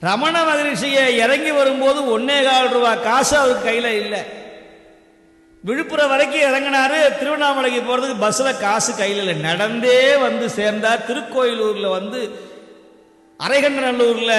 ரமண மகரிஷியை இறங்கி வரும்போது 1.25 ரூபாய் காசு அவருக்கு கையில் இல்லை. விழுப்புரம் வரைக்கும் இறங்கினாரு. திருவண்ணாமலைக்கு போறதுக்கு பஸ்ல காசு கையில் இல்லை. நடந்தே வந்து சேர்ந்தார். திருக்கோயிலூர்ல வந்து அரைகண்டநல்லூர்ல